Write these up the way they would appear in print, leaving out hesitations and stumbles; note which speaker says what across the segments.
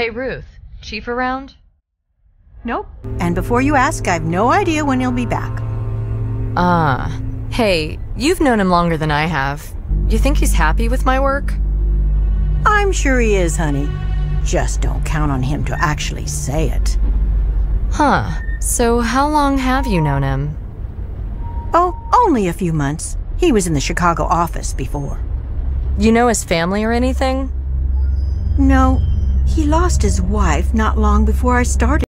Speaker 1: Hey, Ruth. Chief around?
Speaker 2: Nope. And before you ask, I've no idea when he'll be back.
Speaker 1: Hey, you've known him longer than I have. You think he's happy with my work?
Speaker 2: I'm sure he is, honey. Just don't count on him to actually say it.
Speaker 1: Huh. So how long have you known him?
Speaker 2: Oh, only a few months. He was in the Chicago office before.
Speaker 1: You know his family or anything?
Speaker 2: No. He lost his wife not long before I started.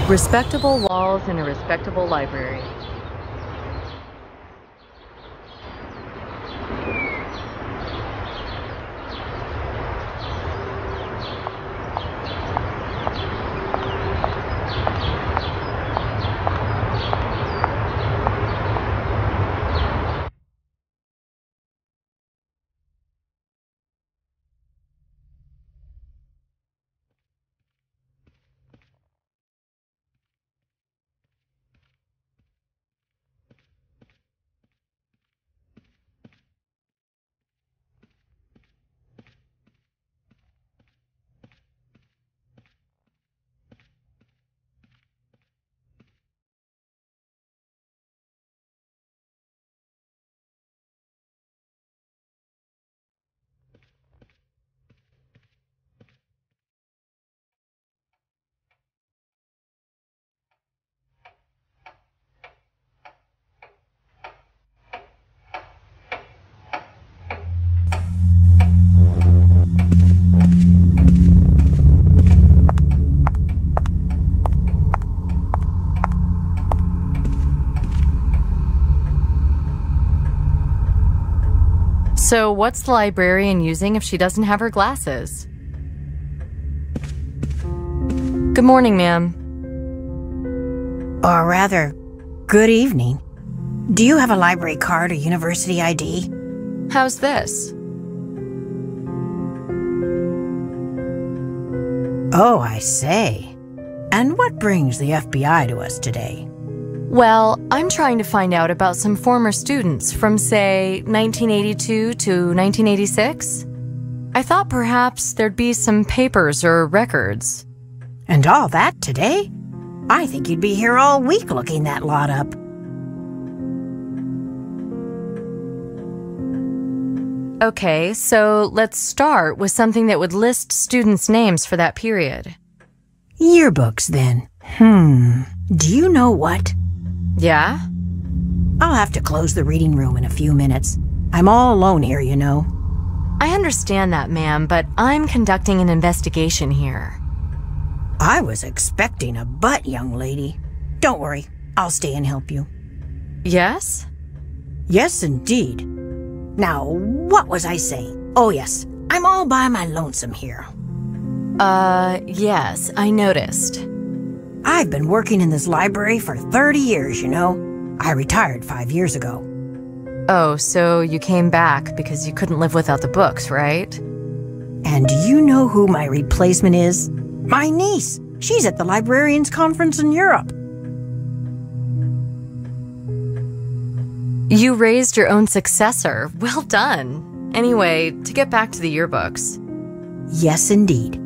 Speaker 1: Respectable walls in a respectable library. So what's the librarian using if she doesn't have her glasses? Good morning, ma'am.
Speaker 2: Or rather, good evening. Do you have a library card or university ID?
Speaker 1: How's this?
Speaker 2: Oh, I say. And what brings the FBI to us today?
Speaker 1: Well, I'm trying to find out about some former students from, say, 1982 to 1986. I thought perhaps there'd be some papers or records.
Speaker 2: And all that today? I think you'd be here all week looking that lot up.
Speaker 1: Okay, so let's start with something that would list students' names for that period.
Speaker 2: Yearbooks, then. Do you know what?
Speaker 1: Yeah?
Speaker 2: I'll have to close the reading room in a few minutes. I'm all alone here, you know.
Speaker 1: I understand that, ma'am, but I'm conducting an investigation here.
Speaker 2: I was expecting a butt, young lady. Don't worry, I'll stay and help you.
Speaker 1: Yes?
Speaker 2: Yes, indeed. Now, what was I saying? Oh, yes, I'm all by my lonesome here.
Speaker 1: Yes, I noticed.
Speaker 2: I've been working in this library for 30 years, you know. I retired 5 years ago.
Speaker 1: Oh, so you came back because you couldn't live without the books, right?
Speaker 2: And do you know who my replacement is? My niece. She's at the Librarians' Conference in Europe.
Speaker 1: You raised your own successor. Well done. Anyway, to get back to the yearbooks.
Speaker 2: Yes, indeed.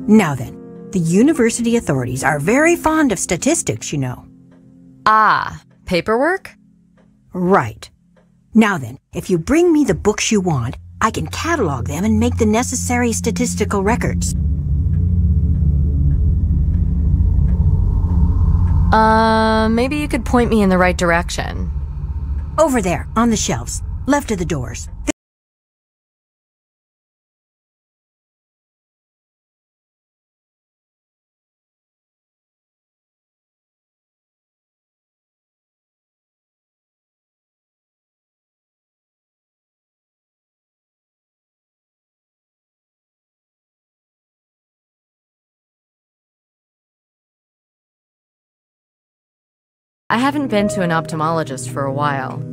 Speaker 2: Now then, the university authorities are very fond of statistics, you know.
Speaker 1: Ah, paperwork?
Speaker 2: Right. Now then, if you bring me the books you want, I can catalog them and make the necessary statistical records.
Speaker 1: Maybe you could point me in the right direction.
Speaker 2: Over there, on the shelves, left of the doors.
Speaker 1: I haven't been to an ophthalmologist for a while.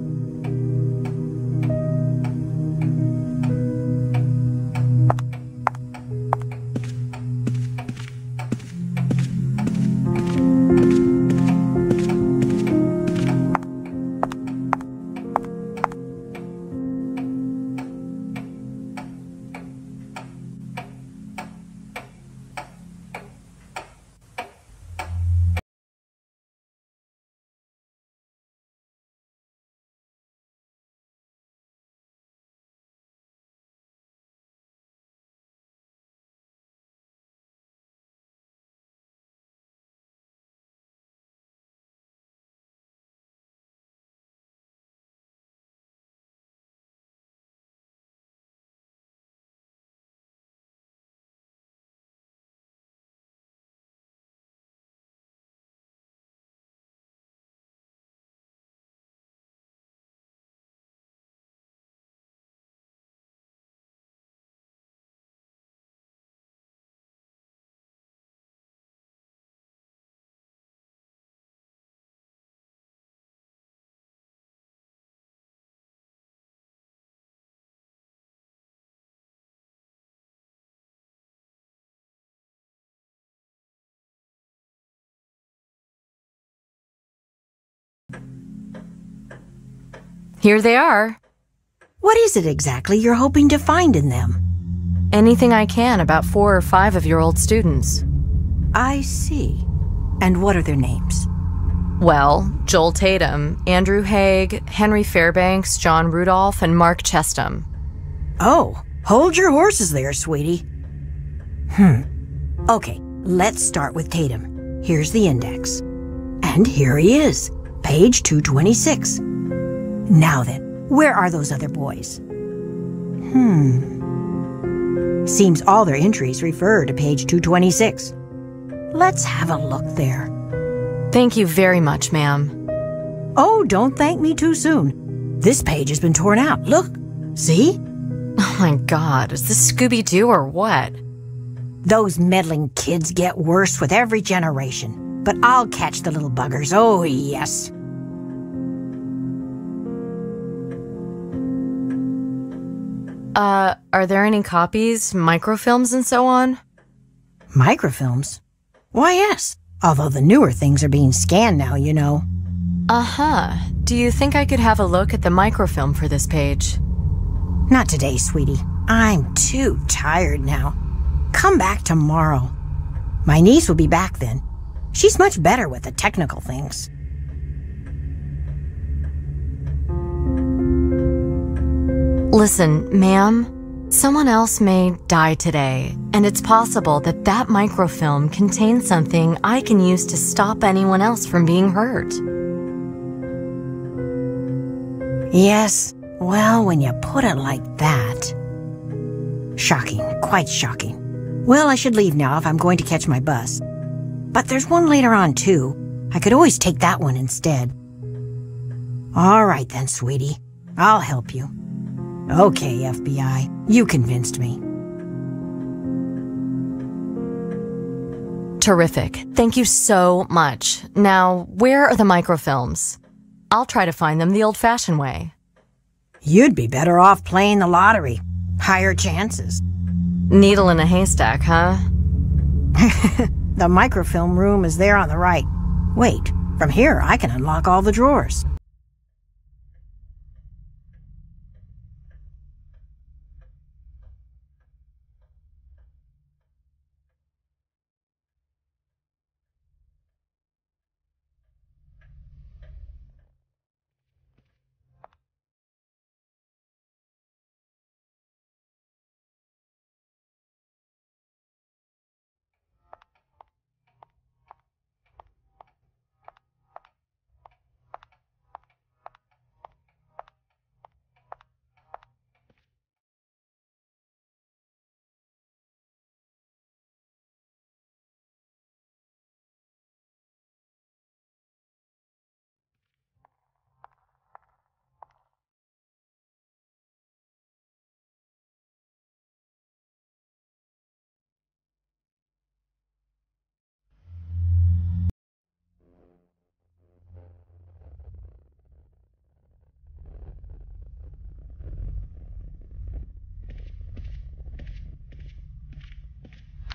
Speaker 1: Here they are.
Speaker 2: What is it exactly you're hoping to find in them?
Speaker 1: Anything I can about 4 or 5 of your old students.
Speaker 2: I see. And what are their names?
Speaker 1: Well, Joel Tatum, Andrew Haig, Henry Fairbanks, John Rudolph, and Mark Chestham.
Speaker 2: Oh, hold your horses there, sweetie. Okay, let's start with Tatum. Here's the index. And here he is, page 226. Now then, where are those other boys? Seems all their entries refer to page 226. Let's have a look there.
Speaker 1: Thank you very much, ma'am.
Speaker 2: Oh, don't thank me too soon. This page has been torn out. Look, see?
Speaker 1: Oh my God, is this Scooby-Doo or what?
Speaker 2: Those meddling kids get worse with every generation. But I'll catch the little buggers, oh yes.
Speaker 1: Are there any copies, microfilms, and so on?
Speaker 2: Microfilms? Why, yes. Although the newer things are being scanned now, you know.
Speaker 1: Uh-huh. Do you think I could have a look at the microfilm for this page?
Speaker 2: Not today, sweetie. I'm too tired now. Come back tomorrow. My niece will be back then. She's much better with the technical things.
Speaker 1: Listen, ma'am, someone else may die today, and it's possible that that microfilm contains something I can use to stop anyone else from being hurt.
Speaker 2: Yes, well, when you put it like that. Shocking, quite shocking. Well, I should leave now if I'm going to catch my bus. But there's one later on, too. I could always take that one instead. All right then, sweetie. I'll help you. Okay, FBI. You convinced me.
Speaker 1: Terrific. Thank you so much. Now, where are the microfilms? I'll try to find them the old-fashioned way.
Speaker 2: You'd be better off playing the lottery. Higher chances.
Speaker 1: Needle in a haystack, huh?
Speaker 2: The microfilm room is there on the right. Wait, from here I can unlock all the drawers.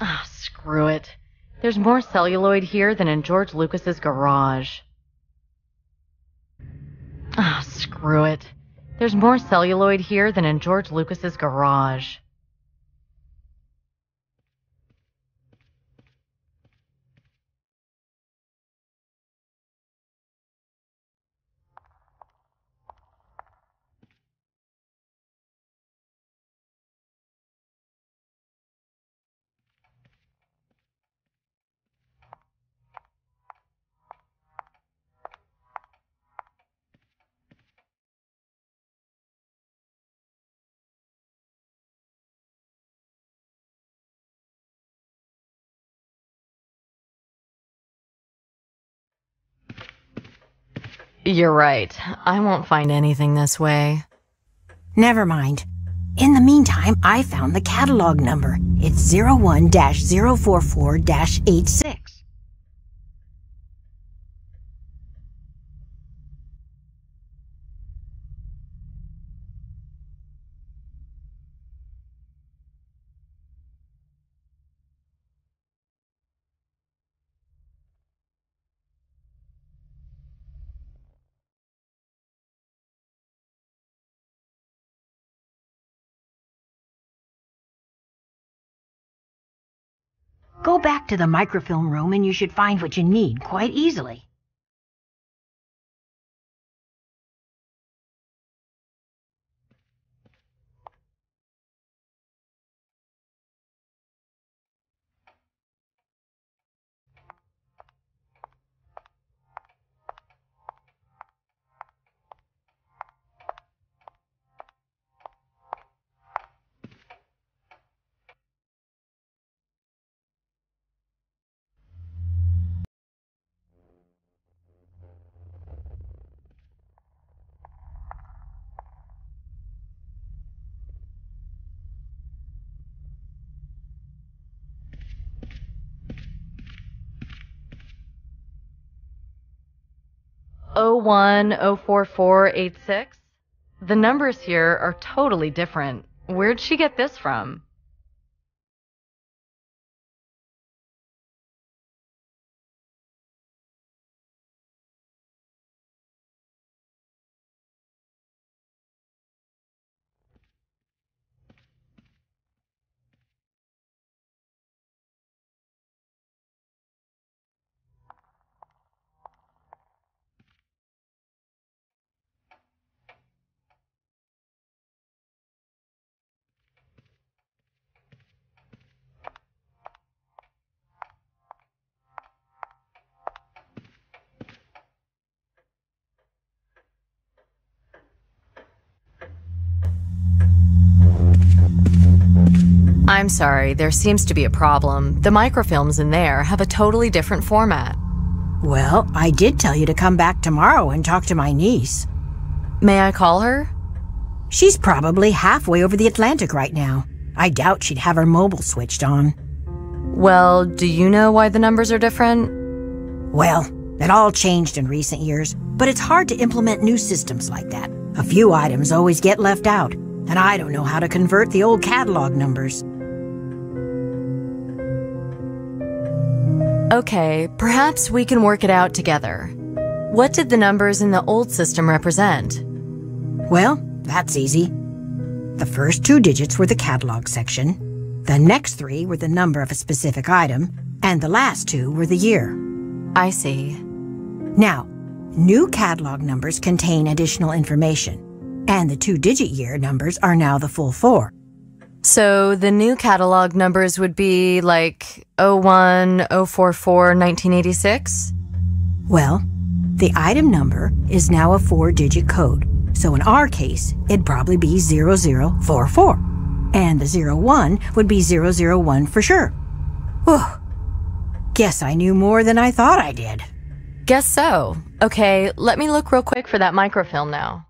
Speaker 1: Ah, screw it. There's more celluloid here than in George Lucas's garage. Ah, screw it. There's more celluloid here than in George Lucas's garage. You're right. I won't find anything this way.
Speaker 2: Never mind. In the meantime, I found the catalog number. It's 01-044-86. Go back to the microfilm room and you should find what you need quite easily.
Speaker 1: '01-044-86? The numbers here are totally different. Where'd she get this from? I'm sorry, there seems to be a problem. The microfilms in there have a totally different format.
Speaker 2: Well, I did tell you to come back tomorrow and talk to my niece.
Speaker 1: May I call her?
Speaker 2: She's probably halfway over the Atlantic right now. I doubt she'd have her mobile switched on.
Speaker 1: Well, do you know why the numbers are different?
Speaker 2: Well, it all changed in recent years, but it's hard to implement new systems like that. A few items always get left out, and I don't know how to convert the old catalog numbers.
Speaker 1: Okay, perhaps we can work it out together. What did the numbers in the old system represent?
Speaker 2: Well, that's easy. The first 2 digits were the catalog section, the next 3 were the number of a specific item, and the last 2 were the year.
Speaker 1: I see.
Speaker 2: Now, new catalog numbers contain additional information, and the 2-digit year numbers are now the full 4.
Speaker 1: So the new catalog numbers would be like 01, 044, 1986?
Speaker 2: Well, the item number is now a 4-digit code, so in our case, it'd probably be 0044, and the 01 would be 001 for sure. Whew. Guess I knew more than I thought I did.
Speaker 1: Guess so. Okay, let me look real quick for that microfilm now.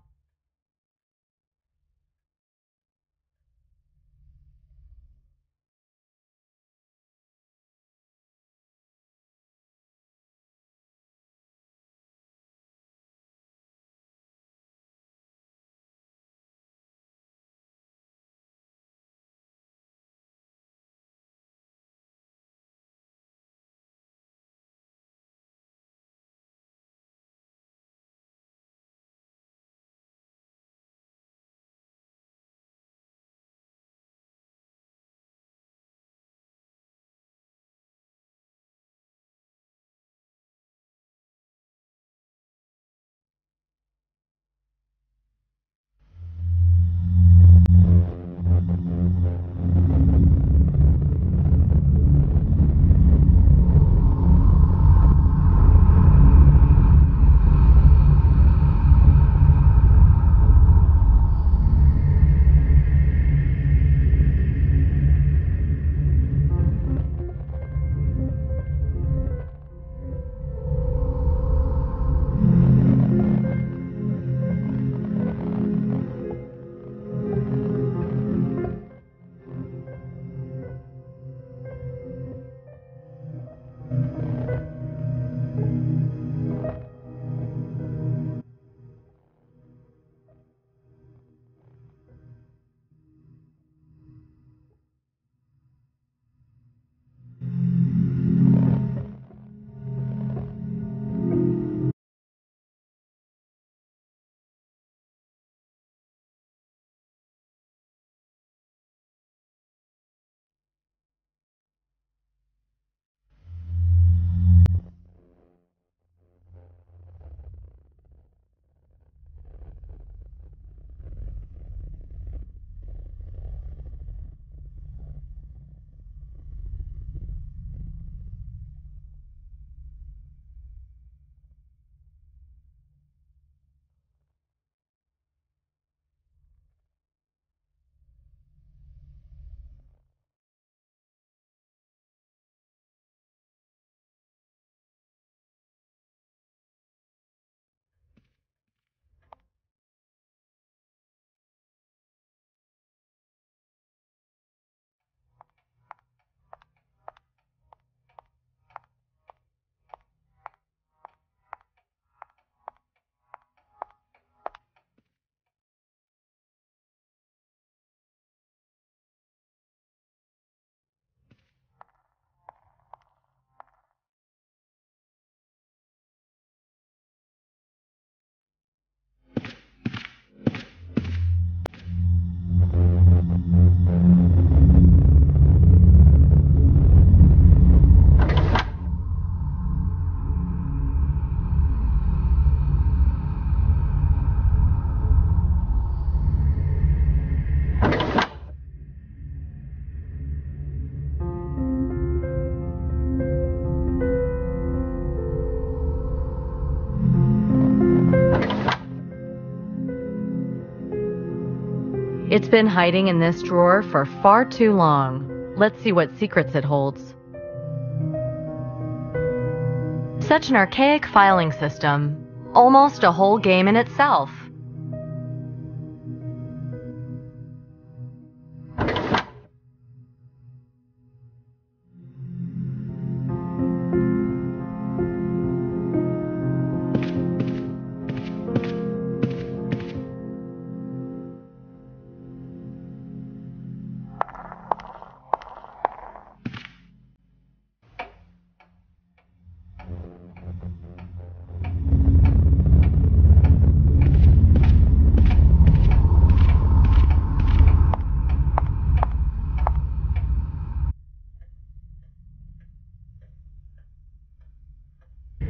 Speaker 1: It's been hiding in this drawer for far too long. Let's see what secrets it holds. Such an archaic filing system. Almost a whole game in itself.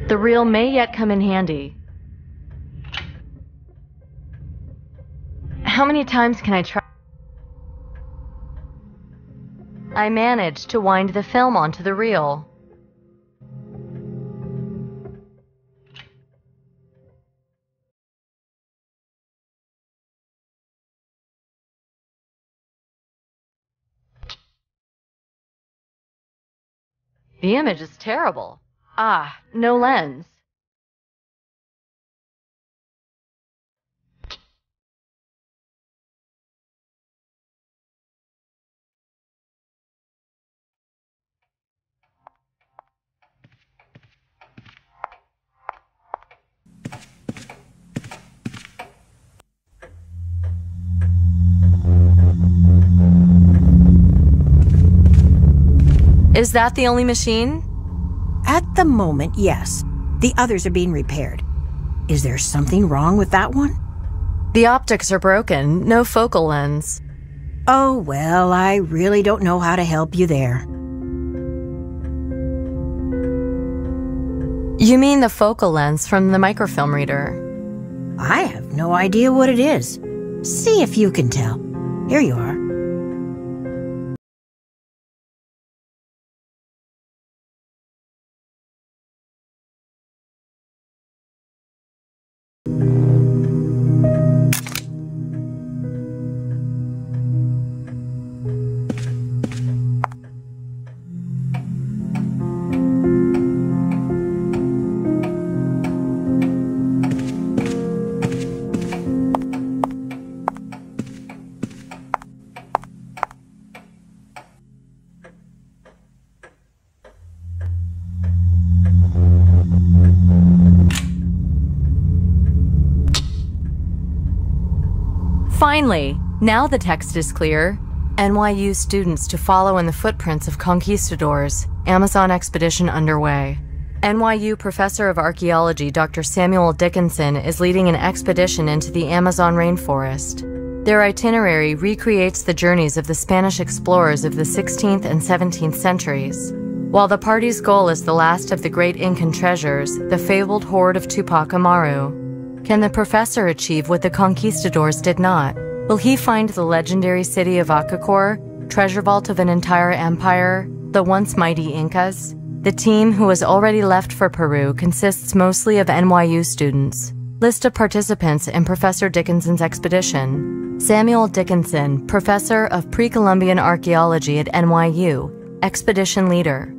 Speaker 1: The reel may yet come in handy. How many times can I try? I managed to wind the film onto the reel. The image is terrible. Ah, no lens. Is that the only machine?
Speaker 2: At the moment, yes. The others are being repaired. Is there something wrong with that one?
Speaker 1: The optics are broken, no focal lens.
Speaker 2: Oh, well, I really don't know how to help you there.
Speaker 1: You mean the focal lens from the microfilm reader?
Speaker 2: I have no idea what it is. See if you can tell. Here you are.
Speaker 1: Finally, now the text is clear. NYU students to follow in the footprints of conquistadors. Amazon expedition underway. NYU Professor of Archaeology Dr. Samuel Dickinson is leading an expedition into the Amazon rainforest. Their itinerary recreates the journeys of the Spanish explorers of the 16th and 17th centuries. While the party's goal is the last of the great Incan treasures, the fabled hoard of Tupac Amaru. Can the professor achieve what the conquistadors did not? Will he find the legendary city of Acacor, treasure vault of an entire empire, the once mighty Incas? The team, who has already left for Peru, consists mostly of NYU students. List of participants in Professor Dickinson's expedition. Samuel Dickinson, Professor of Pre-Columbian Archaeology at NYU, Expedition Leader.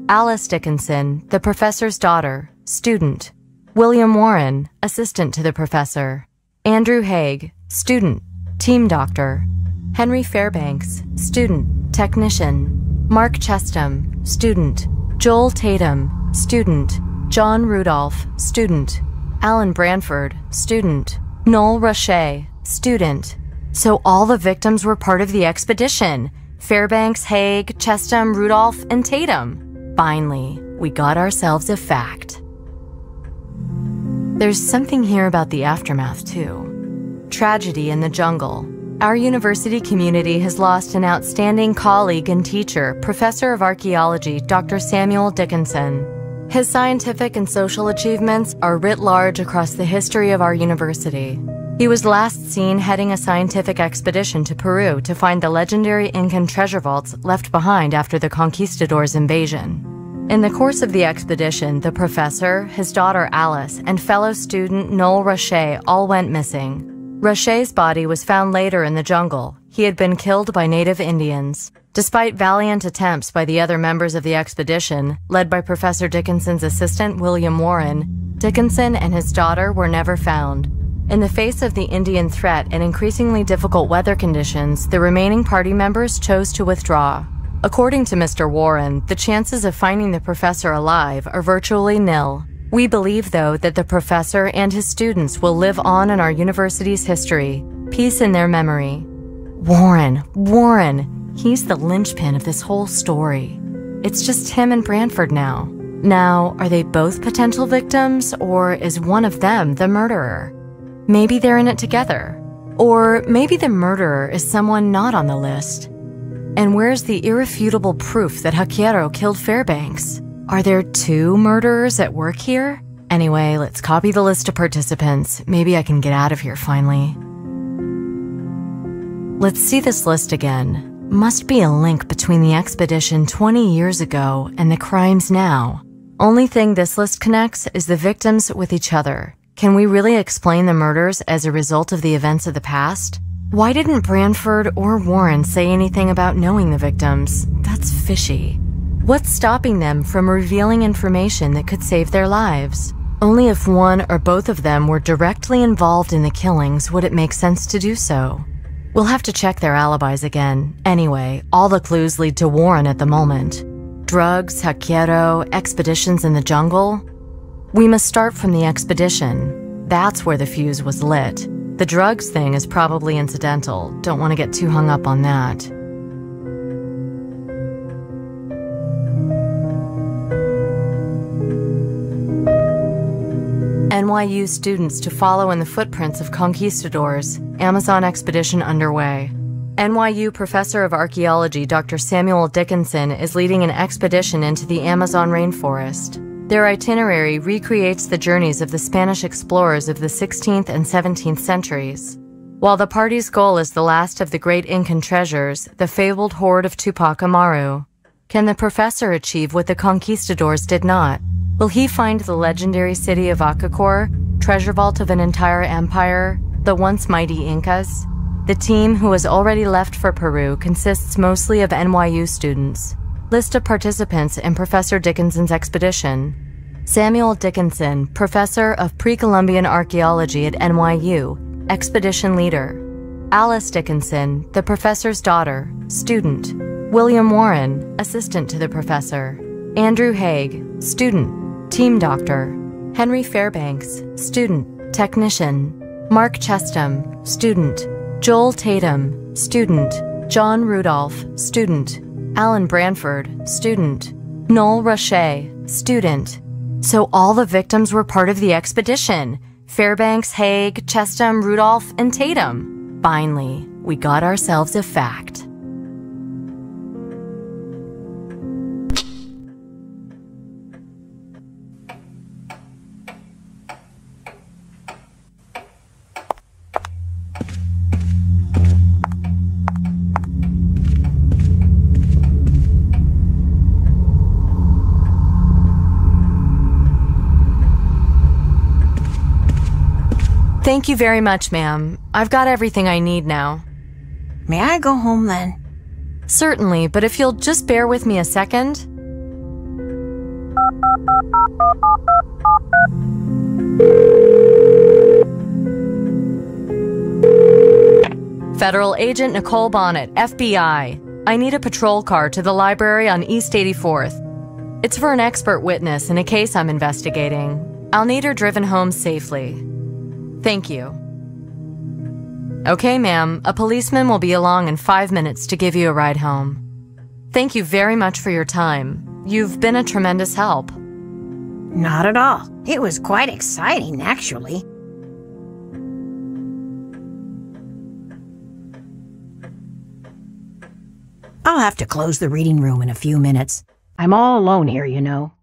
Speaker 1: Alice Dickinson, the professor's daughter, Student. William Warren, Assistant to the Professor. Andrew Haig, Student, Team Doctor. Henry Fairbanks, Student, Technician. Mark Chestham, Student. Joel Tatum, Student. John Rudolph, Student. Alan Branford, Student. Noel Roche, Student. So all the victims were part of the expedition. Fairbanks, Haig, Chestham, Rudolph, and Tatum. Finally, we got ourselves a fact. There's something here about the aftermath, too. Tragedy in the jungle. Our university community has lost an outstanding colleague and teacher, Professor of Archaeology, Dr. Samuel Dickinson. His scientific and social achievements are writ large across the history of our university. He was last seen heading a scientific expedition to Peru to find the legendary Incan treasure vaults left behind after the conquistadors' invasion. In the course of the expedition, the professor, his daughter Alice, and fellow student Noel Roche all went missing. Roche's body was found later in the jungle. He had been killed by native Indians. Despite valiant attempts by the other members of the expedition, led by Professor Dickinson's assistant William Warren, Dickinson and his daughter were never found. In the face of the Indian threat and increasingly difficult weather conditions, the remaining party members chose to withdraw. According to Mr. Warren, the chances of finding the professor alive are virtually nil. We believe, though, that the professor and his students will live on in our university's history. Peace in their memory. Warren! He's the linchpin of this whole story. It's just him and Branford now. Now, are they both potential victims, or is one of them the murderer? Maybe they're in it together. Or maybe the murderer is someone not on the list. And where's the irrefutable proof that ḥᵗᵱ killed Fairbanks? Are there two murderers at work here? Anyway, let's copy the list of participants. Maybe I can get out of here finally. Let's see this list again. Must be a link between the expedition 20 years ago and the crimes now. Only thing this list connects is the victims with each other. Can we really explain the murders as a result of the events of the past? Why didn't Branford or Warren say anything about knowing the victims? That's fishy. What's stopping them from revealing information that could save their lives? Only if one or both of them were directly involved in the killings would it make sense to do so. We'll have to check their alibis again. Anyway, all the clues lead to Warren at the moment. Drugs, ḥᵗᵱ, expeditions in the jungle. We must start from the expedition. That's where the fuse was lit. The drugs thing is probably incidental. Don't want to get too hung up on that. NYU students to follow in the footprints of conquistadors. Amazon expedition underway. NYU Professor of Archaeology Dr. Samuel Dickinson is leading an expedition into the Amazon rainforest. Their itinerary recreates the journeys of the Spanish explorers of the 16th and 17th centuries. While the party's goal is the last of the great Incan treasures, the fabled hoard of Tupac Amaru. Can the professor achieve what the conquistadors did not? Will he find the legendary city of Acacor, treasure vault of an entire empire, the once mighty Incas? The team, who has already left for Peru, consists mostly of NYU students. List of participants in Professor Dickinson's expedition. Samuel Dickinson, Professor of Pre-Columbian Archaeology at NYU, Expedition Leader. Alice Dickinson, the professor's daughter, student. William Warren, assistant to the professor. Andrew Haig, student. Team doctor. Henry Fairbanks, student, technician. Mark Chestham, student. Joel Tatum, student. John Rudolph, student. Alan Branford, student. Noel Roche, student. So all the victims were part of the expedition. Fairbanks, Haig, Chestham, Rudolph, and Tatum. Finally, we got ourselves a fact. Thank you very much, ma'am. I've got everything I need now.
Speaker 2: May I go home then?
Speaker 1: Certainly, but if you'll just bear with me a second. Federal Agent Nicole Bonnet, FBI. I need a patrol car to the library on East 84th. It's for an expert witness in a case I'm investigating. I'll need her driven home safely. Thank you. Okay, ma'am. A policeman will be along in 5 minutes to give you a ride home. Thank you very much for your time. You've been a tremendous help.
Speaker 2: Not at all. It was quite exciting, actually. I'll have to close the reading room in a few minutes. I'm all alone here, you know.